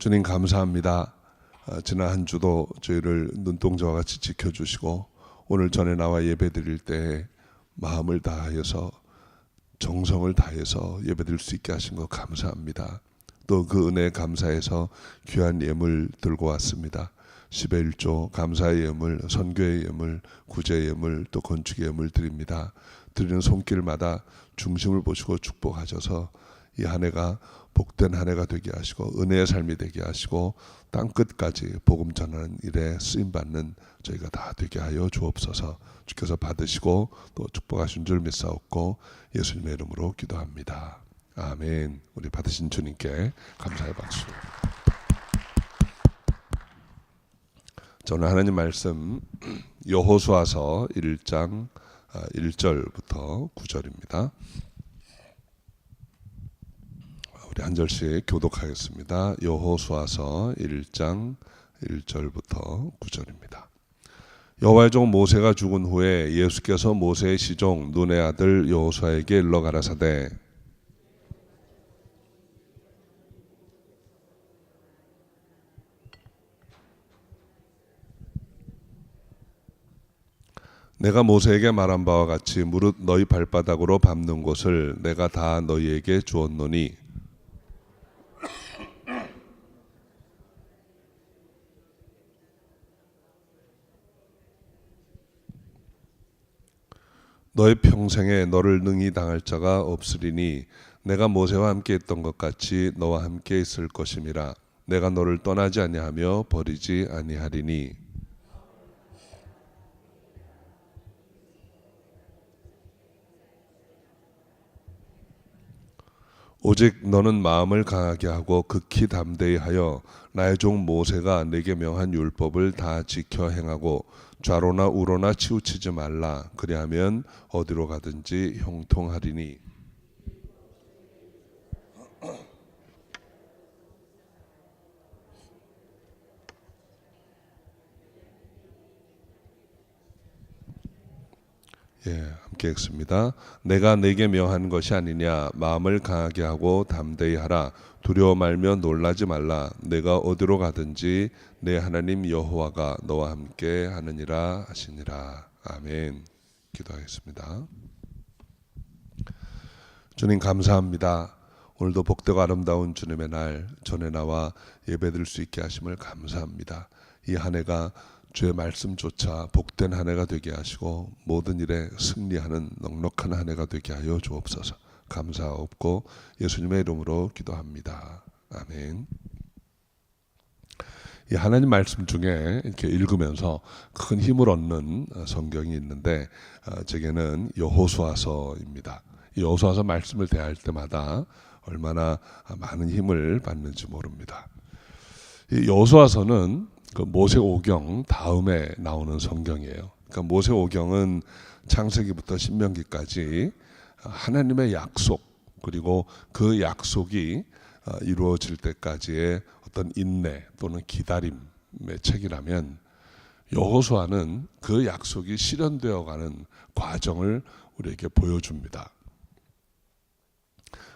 주님 감사합니다. 지난 한 주도 저희를 눈동자와 같이 지켜주시고 오늘 전에 나와 예배 드릴 때 마음을 다해서 정성을 다해서 예배 드릴 수 있게 하신 것 감사합니다. 또 그 은혜에 감사해서 귀한 예물 들고 왔습니다. 10의 1조 감사의 예물, 선교의 예물, 구제의 예물, 또 건축의 예물 드립니다. 드리는 손길마다 중심을 보시고 축복하셔서 이 한 해가 복된 한 해가 되게 하시고 은혜의 삶이 되게 하시고 땅끝까지 복음 전하는 일에 쓰임받는 저희가 다 되게 하여 주옵소서. 주께서 받으시고 또 축복하신 줄 믿사옵고 예수님의 이름으로 기도합니다. 아멘. 우리 받으신 주님께 감사의 박수. 저는 하나님 말씀 여호수아서 1장 1절부터 9절입니다. 우리 한 절씩 교독하겠습니다. 여호수아서 1장 1절부터 9절입니다. 여호와의 종 모세가 죽은 후에 예수께서 모세의 시종 눈의 아들 여호수아에게 일러 가라사대 내가 모세에게 말한 바와 같이 무릇 너희 발바닥으로 밟는 곳을 내가 다 너희에게 주었노니 너희 평생에 너를 능히 당할 자가 없으리니 내가 모세와 함께 했던 것 같이 너와 함께 있을 것임이라. 내가 너를 떠나지 아니하며 버리지 아니하리니 오직 너는 마음을 강하게 하고 극히 담대히 하여 나의 종 모세가 내게 명한 율법을 다 지켜 행하고 좌로나 우로나 치우치지 말라. 그리하면 어디로 가든지 형통하리니. 함께 읽습니다. 내가 내게 명한 것이 아니냐. 마음을 강하게 하고 담대히 하라. 두려워 말며 놀라지 말라. 내가 어디로 가든지 내 하나님 여호와가 너와 함께 하느니라 하시니라. 아멘. 기도하겠습니다. 주님 감사합니다. 오늘도 복되고 아름다운 주님의 날 전에 나와 예배드릴 수 있게 하심을 감사합니다. 이 한 해가 주의 말씀조차 복된 한 해가 되게 하시고 모든 일에 승리하는 넉넉한 한 해가 되게 하여 주옵소서. 감사하옵고 예수님의 이름으로 기도합니다. 아멘. 이 하나님 말씀 중에 이렇게 읽으면서 큰 힘을 얻는 성경이 있는데 제게는 여호수아서입니다. 이 여호수아서 말씀을 대할 때마다 얼마나 많은 힘을 받는지 모릅니다. 이 여호수아서는 그 모세오경 다음에 나오는 성경이에요. 그러니까 모세오경은 창세기부터 신명기까지 하나님의 약속 그리고 그 약속이 이루어질 때까지의 어떤 인내 또는 기다림의 책이라면 여호수아는 그 약속이 실현되어가는 과정을 우리에게 보여줍니다.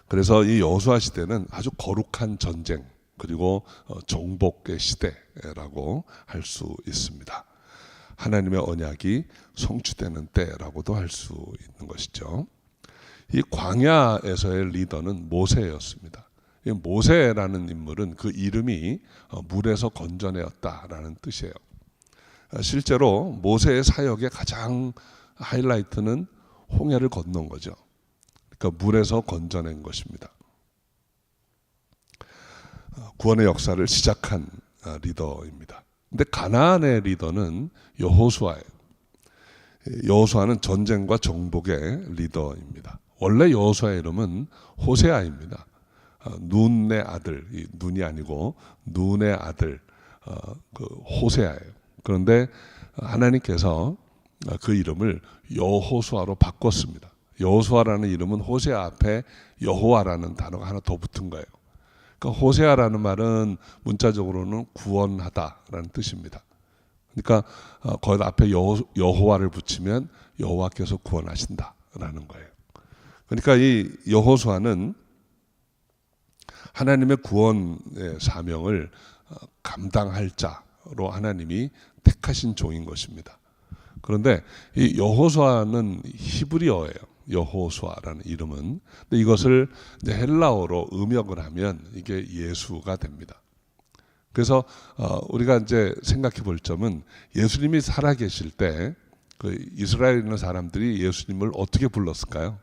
그래서 이 여호수아 시대는 아주 거룩한 전쟁 그리고 정복의 시대라고 할 수 있습니다. 하나님의 언약이 성취되는 때라고도 할 수 있는 것이죠. 이 광야에서의 리더는 모세였습니다. 이 모세라는 인물은 그 이름이 물에서 건져내었다라는 뜻이에요. 실제로 모세의 사역의 가장 하이라이트는 홍해를 건넌 거죠. 그러니까 물에서 건져낸 것입니다. 구원의 역사를 시작한 리더입니다. 근데 가나안의 리더는 여호수아예요. 여호수아는 전쟁과 정복의 리더입니다. 원래 여호수아의 이름은 호세아입니다. 눈의 아들, 눈이 아니고 눈의 아들 그 호세아예요. 그런데 하나님께서 그 이름을 여호수아로 바꿨습니다. 여호수아라는 이름은 호세아 앞에 여호와라는 단어가 하나 더 붙은 거예요. 그러니까 호세아라는 말은 문자적으로는 구원하다라는 뜻입니다. 그러니까 거기다 앞에 여호와를 붙이면 여호와께서 구원하신다라는 거예요. 그러니까 이 여호수아는 하나님의 구원의 사명을 감당할 자로 하나님이 택하신 종인 것입니다. 그런데 이 여호수아는 히브리어예요. 여호수아라는 이름은. 근데 이것을 이제 헬라어로 음역을 하면 이게 예수가 됩니다. 그래서 우리가 이제 생각해 볼 점은 예수님이 살아계실 때 그 이스라엘에 있는 사람들이 예수님을 어떻게 불렀을까요?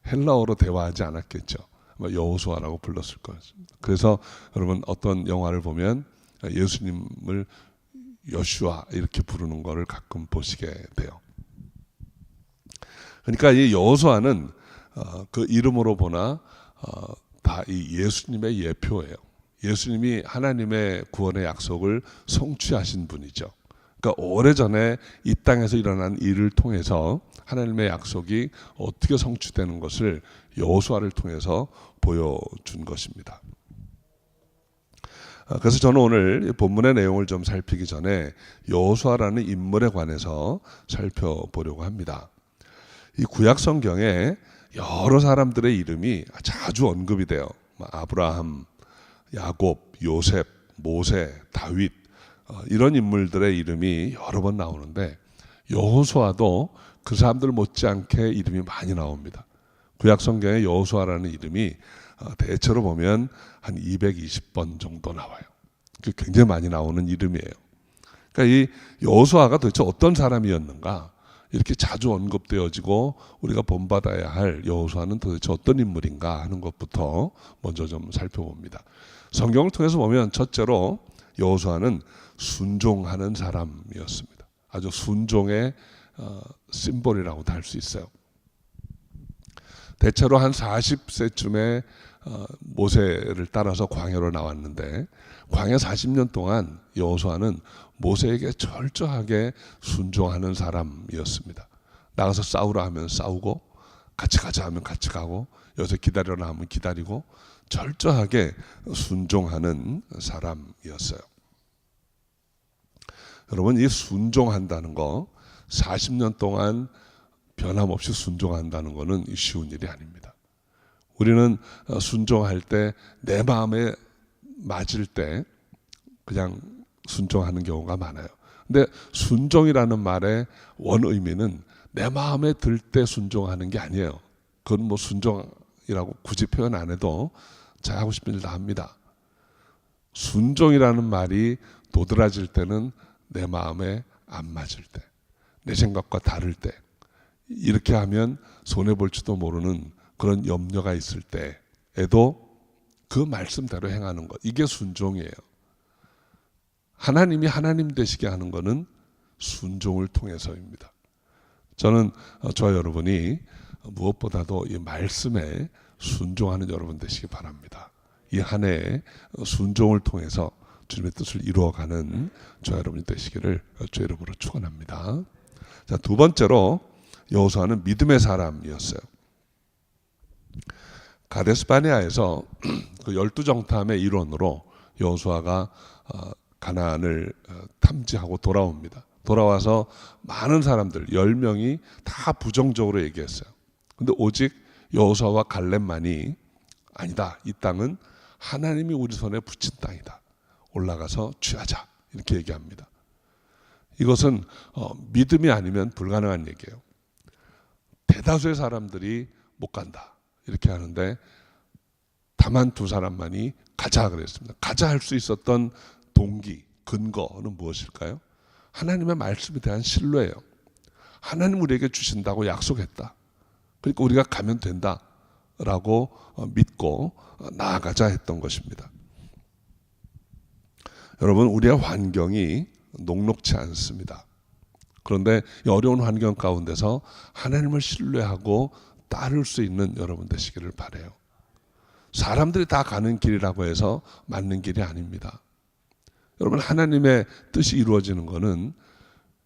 헬라어로 대화하지 않았겠죠. 여호수아라고 불렀을 거예요. 그래서 여러분 어떤 영화를 보면 예수님을 여슈아 이렇게 부르는 거를 가끔 보시게 돼요. 그러니까 이 여호수아는 그 이름으로 보나 다 이 예수님의 예표예요. 예수님이 하나님의 구원의 약속을 성취하신 분이죠. 그러니까 오래전에 이 땅에서 일어난 일을 통해서 하나님의 약속이 어떻게 성취되는 것을 여호수아를 통해서 보여준 것입니다. 그래서 저는 오늘 본문의 내용을 좀 살피기 전에 여호수아라는 인물에 관해서 살펴보려고 합니다. 이 구약 성경에 여러 사람들의 이름이 자주 언급이 돼요. 아브라함, 야곱, 요셉, 모세, 다윗 이런 인물들의 이름이 여러 번 나오는데 여호수아도 그 사람들 못지않게 이름이 많이 나옵니다. 구약 성경에 여호수아라는 이름이 대체로 보면 한 220번 정도 나와요. 굉장히 많이 나오는 이름이에요. 그러니까 이 여호수아가 도대체 어떤 사람이었는가? 이렇게 자주 언급되어지고 우리가 본받아야 할 여호수아는 도대체 어떤 인물인가 하는 것부터 먼저 좀 살펴봅니다. 성경을 통해서 보면 첫째로 여호수아는 순종하는 사람이었습니다. 아주 순종의 심볼이라고도 할 수 있어요. 대체로 한 40세쯤에 모세를 따라서 광야로 나왔는데 광야 40년 동안 여호수아는 모세에게 철저하게 순종하는 사람이었습니다. 나가서 싸우라 하면 싸우고 같이 가자 하면 같이 가고 여기서 기다려라 하면 기다리고 철저하게 순종하는 사람이었어요. 여러분 이 순종한다는 거 40년 동안 변함없이 순종한다는 것은 쉬운 일이 아닙니다. 우리는 순종할 때 내 마음에 맞을 때 그냥 순종하는 경우가 많아요. 근데 순종이라는 말의 원의미는 내 마음에 들 때 순종하는 게 아니에요. 그건 뭐 순종이라고 굳이 표현 안 해도 자기 하고 싶은 일 다 합니다. 순종이라는 말이 도드라질 때는 내 마음에 안 맞을 때, 내 생각과 다를 때, 이렇게 하면 손해볼지도 모르는 그런 염려가 있을 때에도 그 말씀대로 행하는 것, 이게 순종이에요. 하나님이 하나님 되시게 하는 것은 순종을 통해서입니다. 저는 저와 여러분이 무엇보다도 이 말씀에 순종하는 여러분 되시기 바랍니다. 이 한 해에 순종을 통해서 주님의 뜻을 이루어가는 저와 여러분이 되시기를 주의 이름으로 축원합니다. 자, 두 번째로 여호수아는 믿음의 사람이었어요. 가데스 바네아에서 그 12정탐의 일원으로 여호수아가 가나안을 탐지하고 돌아옵니다. 돌아와서 많은 사람들 10명이 다 부정적으로 얘기했어요. 근데 오직 여호수아와 갈렙만이 아니다. 이 땅은 하나님이 우리 손에 붙인 땅이다. 올라가서 취하자. 이렇게 얘기합니다. 이것은 믿음이 아니면 불가능한 얘기예요. 대다수의 사람들이 못 간다. 이렇게 하는데 다만 두 사람만이 가자 그랬습니다. 가자 할 수 있었던 동기, 근거는 무엇일까요? 하나님의 말씀에 대한 신뢰예요. 하나님 우리에게 주신다고 약속했다. 그러니까 우리가 가면 된다라고 믿고 나아가자 했던 것입니다. 여러분, 우리의 환경이 녹록치 않습니다. 그런데 이 어려운 환경 가운데서 하나님을 신뢰하고 따를 수 있는 여러분 되시기를 바라요. 사람들이 다 가는 길이라고 해서 맞는 길이 아닙니다. 여러분, 하나님의 뜻이 이루어지는 것은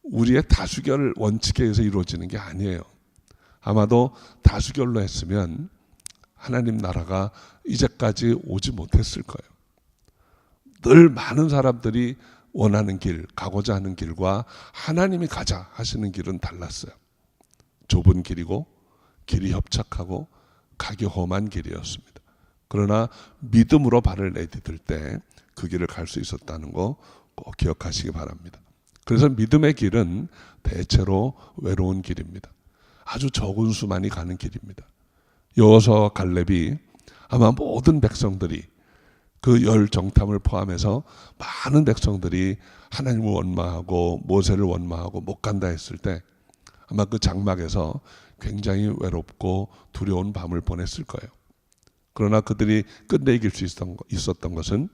우리의 다수결 원칙에 의해서 이루어지는 게 아니에요. 아마도 다수결로 했으면 하나님 나라가 이제까지 오지 못했을 거예요. 늘 많은 사람들이 원하는 길, 가고자 하는 길과 하나님이 가자 하시는 길은 달랐어요. 좁은 길이고 길이 협착하고 가기 험한 길이었습니다. 그러나 믿음으로 발을 내디딜 때 그 길을 갈 수 있었다는 거 꼭 기억하시기 바랍니다. 그래서 믿음의 길은 대체로 외로운 길입니다. 아주 적은 수만이 가는 길입니다. 여호수아와 갈렙이 아마 모든 백성들이 그 열 정탐을 포함해서 많은 백성들이 하나님을 원망하고 모세를 원망하고 못 간다 했을 때 아마 그 장막에서 굉장히 외롭고 두려운 밤을 보냈을 거예요. 그러나 그들이 끝내 이길 수 있었던 것은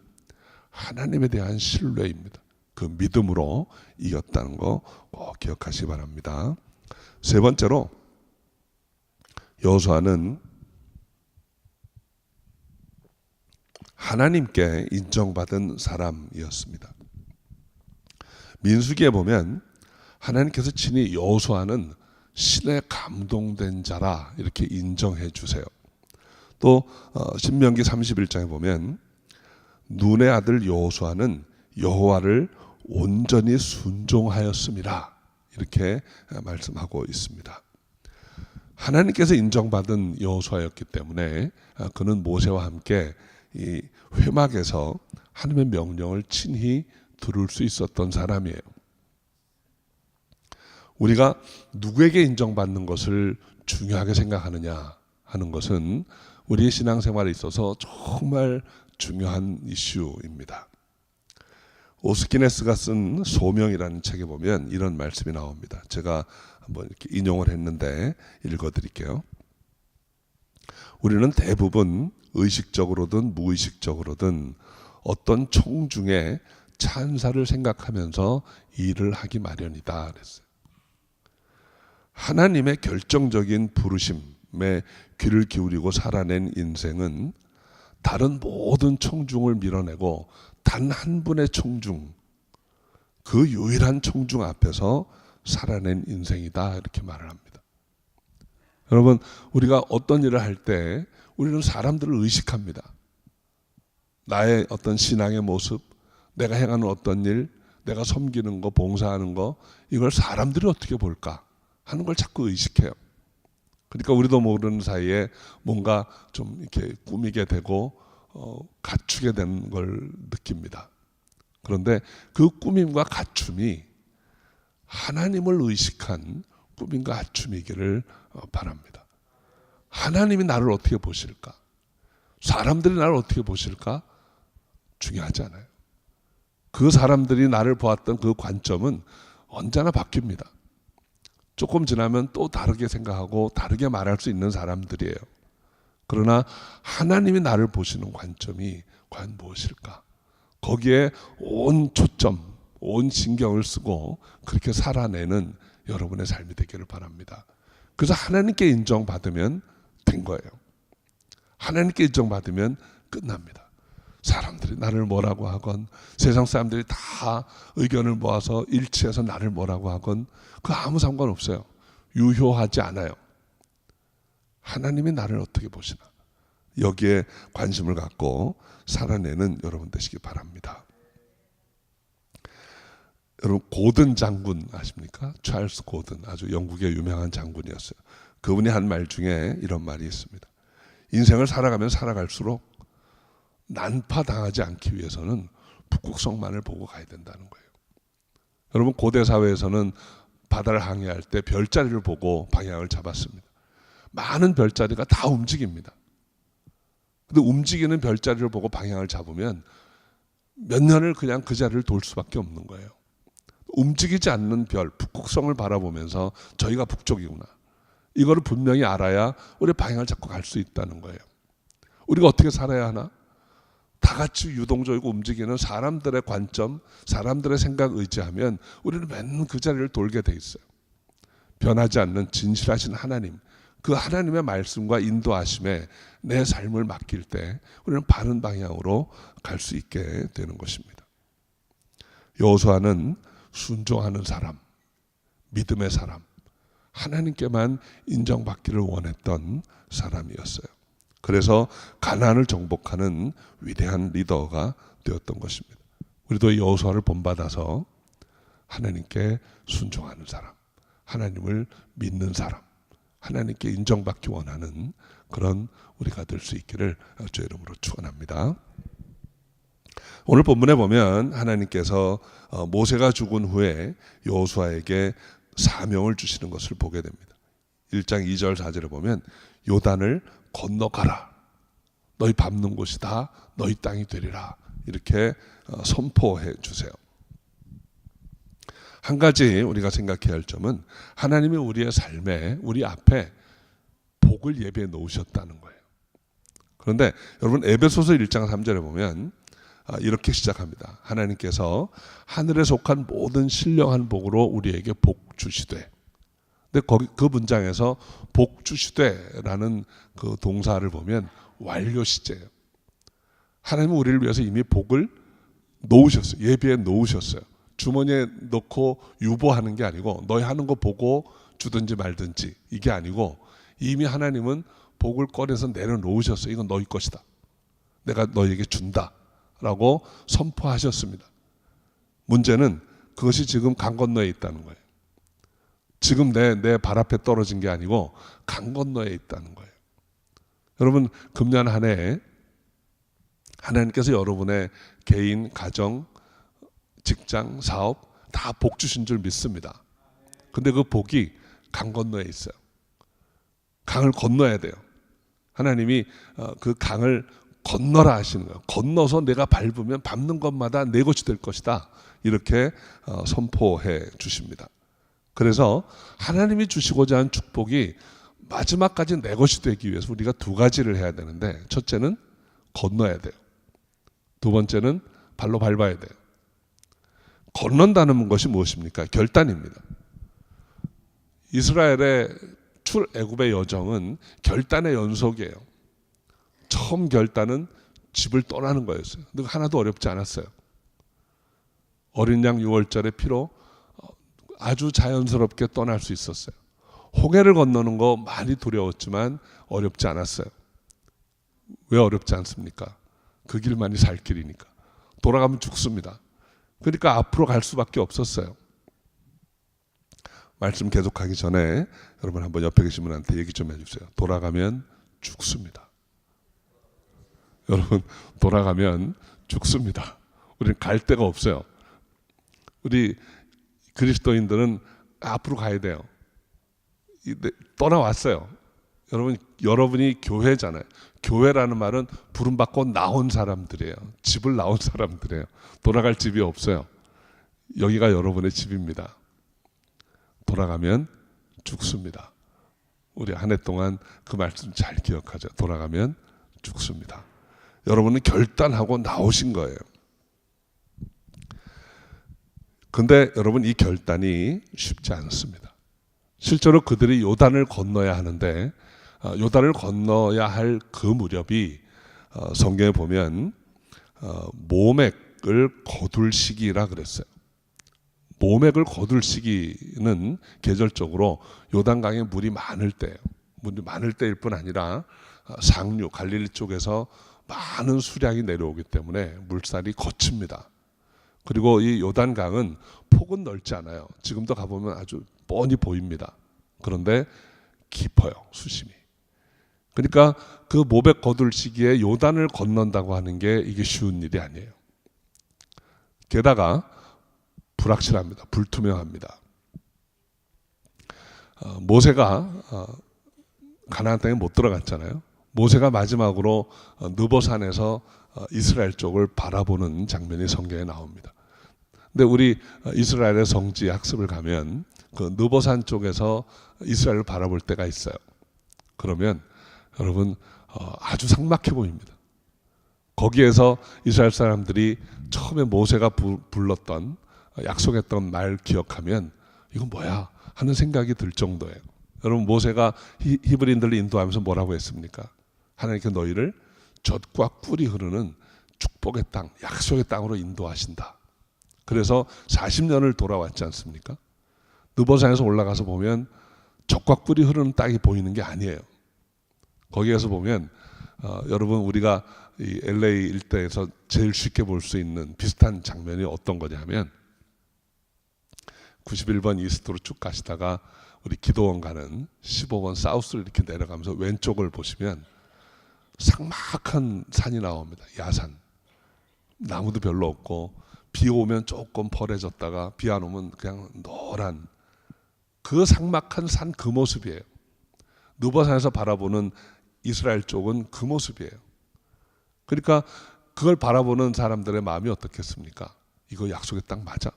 하나님에 대한 신뢰입니다. 그 믿음으로 이겼다는 거 꼭 기억하시기 바랍니다. 세 번째로 여호수아는 하나님께 인정받은 사람이었습니다. 민수기에 보면 하나님께서 친히 여호수아는 신에 감동된 자라 이렇게 인정해 주세요. 또 신명기 31장에 보면 눈의 아들 여호수아는 여호와를 온전히 순종하였음이라 이렇게 말씀하고 있습니다. 하나님께서 인정받은 여호수아였기 때문에 그는 모세와 함께 이 회막에서 하나님의 명령을 친히 들을 수 있었던 사람이에요. 우리가 누구에게 인정받는 것을 중요하게 생각하느냐 하는 것은 우리의 신앙생활에 있어서 정말 중요한 이슈입니다. 오스키네스가 쓴 소명이라는 책에 보면 이런 말씀이 나옵니다. 제가 한번 이렇게 인용을 했는데 읽어드릴게요. 우리는 대부분 의식적으로든 무의식적으로든 어떤 청중의 찬사를 생각하면서 일을 하기 마련이다 그랬어요. 하나님의 결정적인 부르심에 귀를 기울이고 살아낸 인생은 다른 모든 청중을 밀어내고 단 한 분의 청중, 그 유일한 청중 앞에서 살아낸 인생이다 이렇게 말을 합니다. 여러분, 우리가 어떤 일을 할 때 우리는 사람들을 의식합니다. 나의 어떤 신앙의 모습, 내가 행하는 어떤 일, 내가 섬기는 거, 봉사하는 거, 이걸 사람들이 어떻게 볼까 하는 걸 자꾸 의식해요. 그러니까 우리도 모르는 사이에 뭔가 좀 이렇게 꾸미게 되고 갖추게 되는 걸 느낍니다. 그런데 그 꾸밈과 갖춤이 하나님을 의식한 꾸밈과 갖춤이기를 바랍니다. 하나님이 나를 어떻게 보실까? 사람들이 나를 어떻게 보실까? 중요하지 않아요. 그 사람들이 나를 보았던 그 관점은 언제나 바뀝니다. 조금 지나면 또 다르게 생각하고 다르게 말할 수 있는 사람들이에요. 그러나 하나님이 나를 보시는 관점이 과연 무엇일까? 거기에 온 초점, 온 신경을 쓰고 그렇게 살아내는 여러분의 삶이 되기를 바랍니다. 그래서 하나님께 인정받으면 된 거예요. 하나님께 인정받으면 끝납니다. 사람들이 나를 뭐라고 하건, 세상 사람들이 다 의견을 모아서 일치해서 나를 뭐라고 하건 그 아무 상관없어요. 유효하지 않아요. 하나님이 나를 어떻게 보시나, 여기에 관심을 갖고 살아내는 여러분 되시기 바랍니다. 여러분, 고든 장군 아십니까? 찰스 고든, 아주 영국의 유명한 장군이었어요. 그분이 한 말 중에 이런 말이 있습니다. 인생을 살아가면 살아갈수록 난파당하지 않기 위해서는 북극성만을 보고 가야 된다는 거예요. 여러분, 고대 사회에서는 바다를 항해할 때 별자리를 보고 방향을 잡았습니다. 많은 별자리가 다 움직입니다. 근데 움직이는 별자리를 보고 방향을 잡으면 몇 년을 그냥 그 자리를 돌 수밖에 없는 거예요. 움직이지 않는 별, 북극성을 바라보면서 저희가 북쪽이구나, 이거를 분명히 알아야 우리 방향을 잡고 갈 수 있다는 거예요. 우리가 어떻게 살아야 하나? 다 같이 유동적이고 움직이는 사람들의 관점, 사람들의 생각 의지하면 우리는 맨날 그 자리를 돌게 돼 있어요. 변하지 않는 진실하신 하나님, 그 하나님의 말씀과 인도하심에 내 삶을 맡길 때 우리는 바른 방향으로 갈 수 있게 되는 것입니다. 여호수아는 순종하는 사람, 믿음의 사람, 하나님께만 인정받기를 원했던 사람이었어요. 그래서 가나안을 정복하는 위대한 리더가 되었던 것입니다. 우리도 여호수아를 본받아서 하나님께 순종하는 사람, 하나님을 믿는 사람, 하나님께 인정받기 원하는 그런 우리가 될 수 있기를 주의 이름으로 축원합니다. 오늘 본문에 보면 하나님께서 모세가 죽은 후에 여호수아에게 사명을 주시는 것을 보게 됩니다. 1장 2절 4절에 보면 요단을 건너가라. 너희 밟는 곳이 다 너희 땅이 되리라. 이렇게 선포해 주세요. 한 가지 우리가 생각해야 할 점은 하나님이 우리의 삶에 우리 앞에 복을 예비해 놓으셨다는 거예요. 그런데 여러분 에베소서 1장 3절에 보면 이렇게 시작합니다. 하나님께서 하늘에 속한 모든 신령한 복으로 우리에게 복 주시되. 근데 거기 그 문장에서 복 주시되라는 그 동사를 보면 완료 시제예요. 하나님은 우리를 위해서 이미 복을 놓으셨어요. 예비해 놓으셨어요. 주머니에 넣고 유보하는 게 아니고 너희 하는 거 보고 주든지 말든지 이게 아니고 이미 하나님은 복을 꺼내서 내려놓으셨어요. 이건 너희 것이다. 내가 너희에게 준다. 라고 선포하셨습니다. 문제는 그것이 지금 강 건너에 있다는 거예요. 지금 내 발 앞에 떨어진 게 아니고 강 건너에 있다는 거예요. 여러분 금년 한 해 하나님께서 여러분의 개인, 가정, 직장, 사업 다 복 주신 줄 믿습니다. 근데 그 복이 강 건너에 있어요. 강을 건너야 돼요. 하나님이 그 강을 건너라 하시는 거예요. 건너서 내가 밟으면 밟는 것마다 내 것이 될 것이다. 이렇게 선포해 주십니다. 그래서 하나님이 주시고자 하는 축복이 마지막까지 내 것이 되기 위해서 우리가 두 가지를 해야 되는데 첫째는 건너야 돼요. 두 번째는 발로 밟아야 돼요. 건넌다는 것이 무엇입니까? 결단입니다. 이스라엘의 출애굽의 여정은 결단의 연속이에요. 처음 결단은 집을 떠나는 거였어요. 근데 하나도 어렵지 않았어요. 어린 양 6월절의 피로 아주 자연스럽게 떠날 수 있었어요. 홍해를 건너는 거 많이 두려웠지만 어렵지 않았어요. 왜 어렵지 않습니까? 그 길만이 살 길이니까. 돌아가면 죽습니다. 그러니까 앞으로 갈 수밖에 없었어요. 말씀 계속하기 전에 여러분 한번 옆에 계신 분한테 얘기 좀 해주세요. 돌아가면 죽습니다. 여러분 돌아가면 죽습니다. 우리는 갈 데가 없어요. 우리 그리스도인들은 앞으로 가야 돼요. 떠나왔어요. 여러분이 교회잖아요. 교회라는 말은 부름받고 나온 사람들이에요. 집을 나온 사람들이에요. 돌아갈 집이 없어요. 여기가 여러분의 집입니다. 돌아가면 죽습니다. 우리 한 해 동안 그 말씀 잘 기억하죠. 돌아가면 죽습니다. 여러분은 결단하고 나오신 거예요. 근데 여러분 이 결단이 쉽지 않습니다. 실제로 그들이 요단을 건너야 하는데 요단을 건너야 할 그 무렵이 성경에 보면 모맥을 거둘 시기라 그랬어요. 모맥을 거둘 시기는 계절적으로 요단강에 물이 많을 때예요. 물이 많을 때일 뿐 아니라 상류 갈릴리 쪽에서 많은 수량이 내려오기 때문에 물살이 거칩니다. 그리고 이 요단강은 폭은 넓지 않아요. 지금도 가보면 아주 뻔히 보입니다. 그런데 깊어요, 수심이. 그러니까 그 모백 거둘 시기에 요단을 건넌다고 하는 게 이게 쉬운 일이 아니에요. 게다가 불확실합니다. 불투명합니다. 모세가 가나안 땅에 못 들어갔잖아요. 모세가 마지막으로 느보산에서 이스라엘 쪽을 바라보는 장면이 성경에 나옵니다. 근데 우리 이스라엘의 성지 학습을 가면 그 느보산 쪽에서 이스라엘을 바라볼 때가 있어요. 그러면 여러분 아주 삭막해 보입니다. 거기에서 이스라엘 사람들이 처음에 모세가 불렀던 약속했던 말 기억하면 이건 뭐야 하는 생각이 들 정도예요. 여러분 모세가 히브리인들을 인도하면서 뭐라고 했습니까? 하나님께 너희를 젖과 꿀이 흐르는 축복의 땅, 약속의 땅으로 인도하신다. 그래서 40년을 돌아왔지 않습니까? 느보산에서 올라가서 보면 젖과 꿀이 흐르는 땅이 보이는 게 아니에요. 거기에서 보면 여러분 우리가 이 LA 일대에서 제일 쉽게 볼 수 있는 비슷한 장면이 어떤 거냐면 91번 이스트로 쭉 가시다가 우리 기도원 가는 15번 사우스를 이렇게 내려가면서 왼쪽을 보시면 삭막한 산이 나옵니다. 야산. 나무도 별로 없고 비 오면 조금 펄해졌다가 비 안 오면 그냥 노란 그 삭막한 산 그 모습이에요. 느보산에서 바라보는 이스라엘 쪽은 그 모습이에요. 그러니까 그걸 바라보는 사람들의 마음이 어떻겠습니까? 이거 약속의 땅 맞아?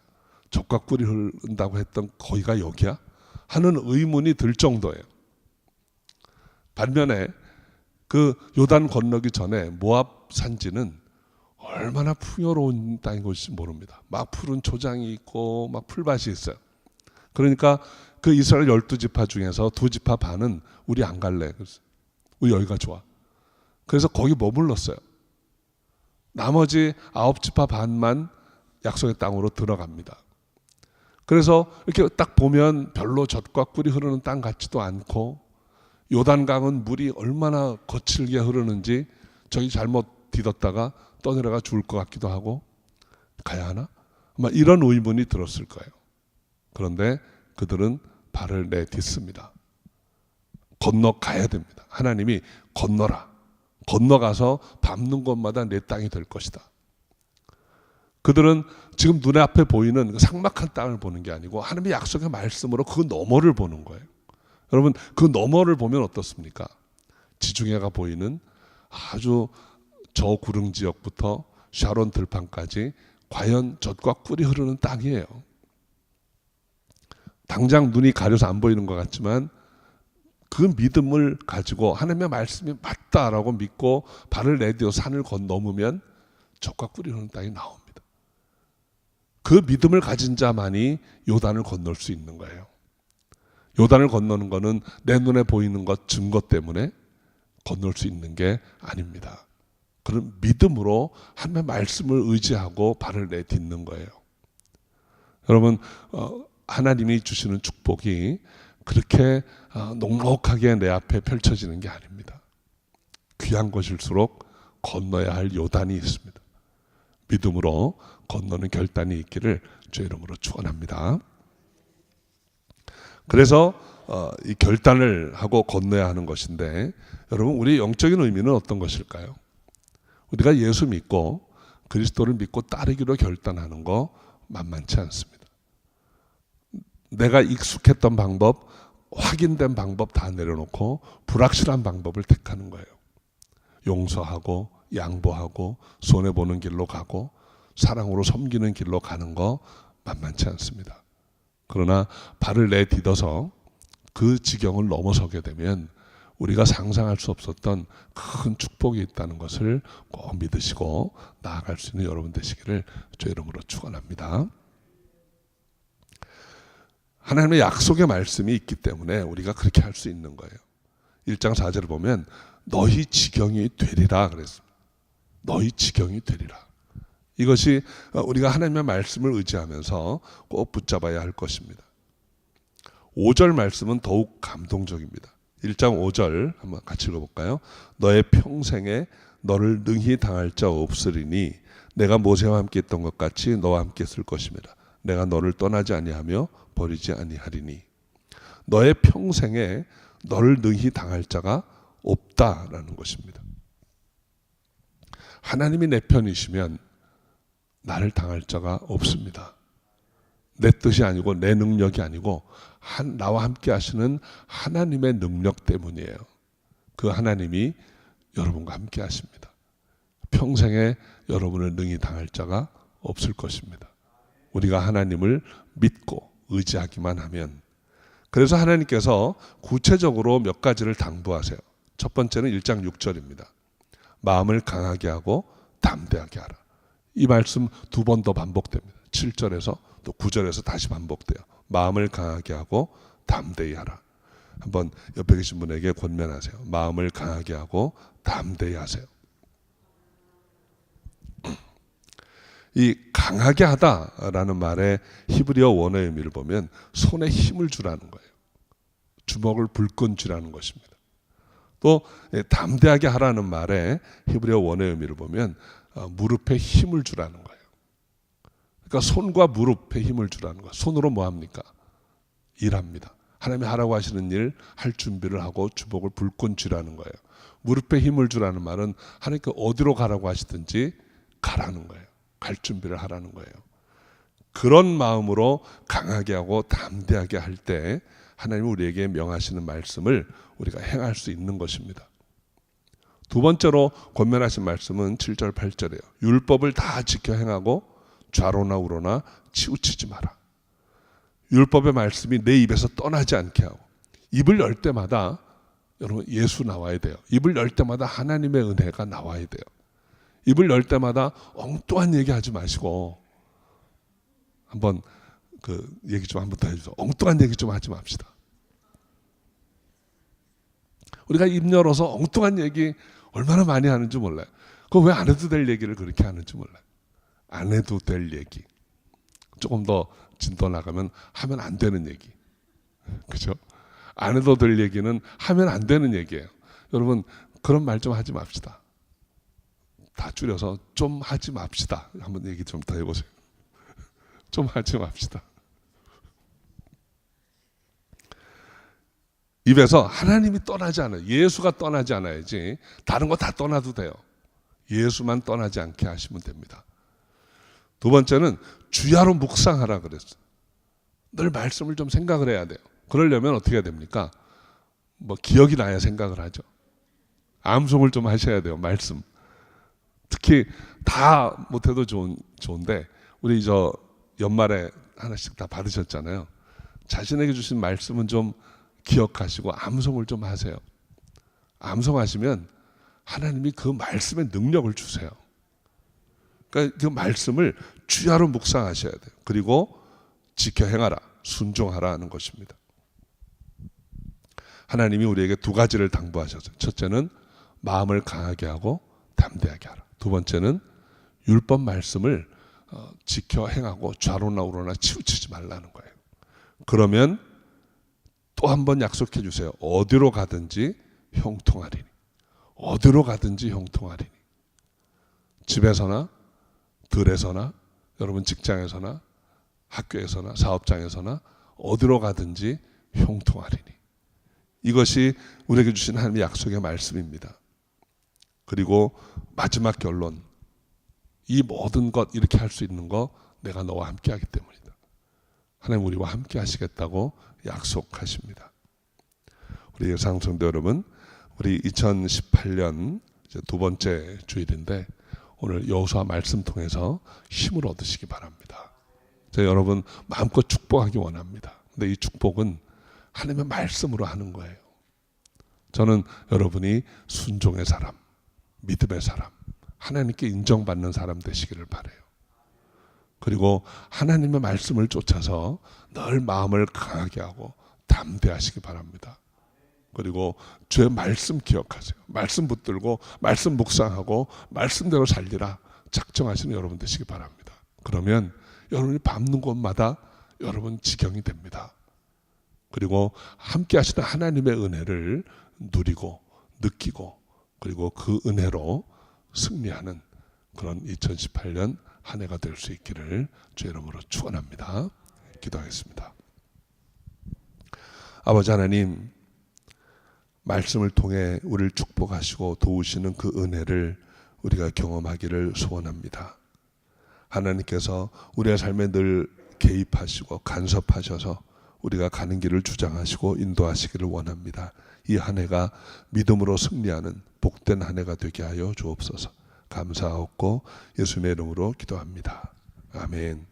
젖과 꿀이 흐른다고 했던 거기가 여기야? 하는 의문이 들 정도예요. 반면에 그 요단 건너기 전에 모압 산지는 얼마나 풍요로운 땅인 것인지 모릅니다. 막 푸른 초장이 있고 막 풀밭이 있어요. 그러니까 그 이스라엘 12지파 중에서 2지파 반은 우리 안 갈래. 우리 여기가 좋아. 그래서 거기 머물렀어요. 나머지 9지파 반만 약속의 땅으로 들어갑니다. 그래서 이렇게 딱 보면 별로 젖과 꿀이 흐르는 땅 같지도 않고 요단강은 물이 얼마나 거칠게 흐르는지 저기 잘못 디뎠다가 떠내려가 죽을 것 같기도 하고 가야 하나? 아마 이런 의문이 들었을 거예요. 그런데 그들은 발을 내딛습니다. 건너가야 됩니다. 하나님이 건너라. 건너가서 밟는 곳마다 내 땅이 될 것이다. 그들은 지금 눈에 앞에 보이는 삭막한 땅을 보는 게 아니고 하나님의 약속의 말씀으로 그 너머를 보는 거예요. 여러분 그 너머를 보면 어떻습니까? 지중해가 보이는 아주 저구릉 지역부터 샤론 들판까지 과연 젖과 꿀이 흐르는 땅이에요. 당장 눈이 가려서 안 보이는 것 같지만 그 믿음을 가지고 하나님의 말씀이 맞다라고 믿고 발을 내디뎌 산을 건너면 젖과 꿀이 흐르는 땅이 나옵니다. 그 믿음을 가진 자만이 요단을 건널 수 있는 거예요. 요단을 건너는 것은 내 눈에 보이는 것 증거 때문에 건널 수 있는 게 아닙니다. 그런 믿음으로 하나님의 말씀을 의지하고 발을 내딛는 거예요. 여러분 하나님이 주시는 축복이 그렇게 넉넉하게 내 앞에 펼쳐지는 게 아닙니다. 귀한 것일수록 건너야 할 요단이 있습니다. 믿음으로 건너는 결단이 있기를 주의 이름으로 축원합니다. 그래서 이 결단을 하고 건너야 하는 것인데 여러분 우리 영적인 의미는 어떤 것일까요? 우리가 예수 믿고 그리스도를 믿고 따르기로 결단하는 거 만만치 않습니다. 내가 익숙했던 방법, 확인된 방법 다 내려놓고 불확실한 방법을 택하는 거예요. 용서하고 양보하고 손해보는 길로 가고 사랑으로 섬기는 길로 가는 거 만만치 않습니다. 그러나 발을 내딛어서 그 지경을 넘어서게 되면 우리가 상상할 수 없었던 큰 축복이 있다는 것을 꼭 믿으시고 나아갈 수 있는 여러분 되시기를 주의 이름으로 축원합니다. 하나님의 약속의 말씀이 있기 때문에 우리가 그렇게 할 수 있는 거예요. 1장 4절을 보면 너희 지경이 되리라 그랬습니다. 너희 지경이 되리라. 이것이 우리가 하나님의 말씀을 의지하면서 꼭 붙잡아야 할 것입니다. 5절 말씀은 더욱 감동적입니다. 1장 5절 한번 같이 읽어볼까요? 너의 평생에 너를 능히 당할 자 없으리니 내가 모세와 함께 했던 것 같이 너와 함께 있을 것입니다. 내가 너를 떠나지 아니하며 버리지 아니하리니 너의 평생에 너를 능히 당할 자가 없다라는 것입니다. 하나님이 내 편이시면 나를 당할 자가 없습니다. 내 뜻이 아니고 내 능력이 아니고 나와 함께 하시는 하나님의 능력 때문이에요. 그 하나님이 여러분과 함께 하십니다. 평생에 여러분을 능히 당할 자가 없을 것입니다. 우리가 하나님을 믿고 의지하기만 하면. 그래서 하나님께서 구체적으로 몇 가지를 당부하세요. 첫 번째는 1장 6절입니다. 마음을 강하게 하고 담대하게 하라. 이 말씀 2번 더 반복됩니다. 7절에서 또 9절에서 다시 반복돼요. 마음을 강하게 하고 담대히 하라. 한번 옆에 계신 분에게 권면하세요. 마음을 강하게 하고 담대히 하세요. 이 강하게 하다라는 말의 히브리어 원어의 의미를 보면 손에 힘을 주라는 거예요. 주먹을 불끈 쥐라는 것입니다. 또 담대하게 하라는 말의 히브리어 원어의 의미를 보면 무릎에 힘을 주라는 거예요. 그러니까 손과 무릎에 힘을 주라는 거예요. 손으로 뭐 합니까? 일합니다. 하나님이 하라고 하시는 일 할 준비를 하고 주복을 불끈 쥐라는 거예요. 무릎에 힘을 주라는 말은 하나님께 어디로 가라고 하시든지 가라는 거예요. 갈 준비를 하라는 거예요. 그런 마음으로 강하게 하고 담대하게 할 때 하나님이 우리에게 명하시는 말씀을 우리가 행할 수 있는 것입니다. 두 번째로 권면하신 말씀은 7절 8절이에요. 율법을 다 지켜 행하고 좌로나 우로나 치우치지 마라. 율법의 말씀이 내 입에서 떠나지 않게 하고, 입을 열 때마다 여러분 예수 나와야 돼요. 입을 열 때마다 하나님의 은혜가 나와야 돼요. 입을 열 때마다 엉뚱한 얘기 하지 마시고, 한번 그 얘기 좀 한번 더 해주세요. 엉뚱한 얘기 좀 하지 맙시다. 우리가 입 열어서 엉뚱한 얘기 얼마나 많이 하는지 몰라요. 그거 왜 안 해도 될 얘기를 그렇게 하는지 몰라요. 안 해도 될 얘기. 조금 더 진도 나가면 하면 안 되는 얘기. 그죠? 안 해도 될 얘기는 하면 안 되는 얘기예요. 여러분 그런 말 좀 하지 맙시다. 다 줄여서 좀 하지 맙시다. 한번 얘기 좀 더 해보세요. 좀 하지 맙시다. 입에서 하나님이 떠나지 않아요. 예수가 떠나지 않아야지. 다른 거 다 떠나도 돼요. 예수만 떠나지 않게 하시면 됩니다. 두 번째는 주야로 묵상하라 그랬어요. 늘 말씀을 좀 생각을 해야 돼요. 그러려면 어떻게 해야 됩니까? 뭐 기억이 나야 생각을 하죠. 암송을 좀 하셔야 돼요. 말씀. 특히 다 못해도 좋은데 우리 저 연말에 하나씩 다 받으셨잖아요. 자신에게 주신 말씀은 좀 기억하시고 암송을 좀 하세요. 암송하시면 하나님이 그 말씀의 능력을 주세요. 그러니까 그 말씀을 주야로 묵상하셔야 돼요. 그리고 지켜 행하라, 순종하라 하는 것입니다. 하나님이 우리에게 두 가지를 당부하셨어요. 첫째는 마음을 강하게 하고 담대하게 하라. 두 번째는 율법 말씀을 지켜 행하고 좌로나 우로나 치우치지 말라는 거예요. 그러면 또 한 번 약속해 주세요. 어디로 가든지 형통하리니. 어디로 가든지 형통하리니. 집에서나 들에서나 여러분 직장에서나 학교에서나 사업장에서나 어디로 가든지 형통하리니. 이것이 우리에게 주신 하나님의 약속의 말씀입니다. 그리고 마지막 결론, 이 모든 것 이렇게 할 수 있는 거 내가 너와 함께 하기 때문이다. 하나님 우리와 함께 하시겠다고 약속하십니다. 우리 사랑성도 여러분, 우리 2018년 이제 두 번째 주일인데 오늘 여호수아 말씀 통해서 힘을 얻으시기 바랍니다. 제가 여러분 마음껏 축복하기 원합니다. 근데 이 축복은 하나님의 말씀으로 하는 거예요. 저는 여러분이 순종의 사람, 믿음의 사람, 하나님께 인정받는 사람 되시기를 바라요. 그리고 하나님의 말씀을 쫓아서 늘 마음을 강하게 하고 담대하시기 바랍니다. 그리고 주의 말씀 기억하세요. 말씀 붙들고 말씀 묵상하고 말씀대로 살리라 작정하시는 여러분 되시기 바랍니다. 그러면 여러분이 밟는 곳마다 여러분 지경이 됩니다. 그리고 함께 하시는 하나님의 은혜를 누리고 느끼고 그리고 그 은혜로 승리하는 그런 2018년 한 해가 될 수 있기를 주의 이름으로 축원합니다. 기도하겠습니다. 아버지 하나님, 말씀을 통해 우리를 축복하시고 도우시는 그 은혜를 우리가 경험하기를 소원합니다. 하나님께서 우리의 삶에 늘 개입하시고 간섭하셔서 우리가 가는 길을 주장하시고 인도하시기를 원합니다. 이 한 해가 믿음으로 승리하는 복된 한 해가 되게 하여 주옵소서. 감사하옵고 예수님의 이름으로 기도합니다. 아멘.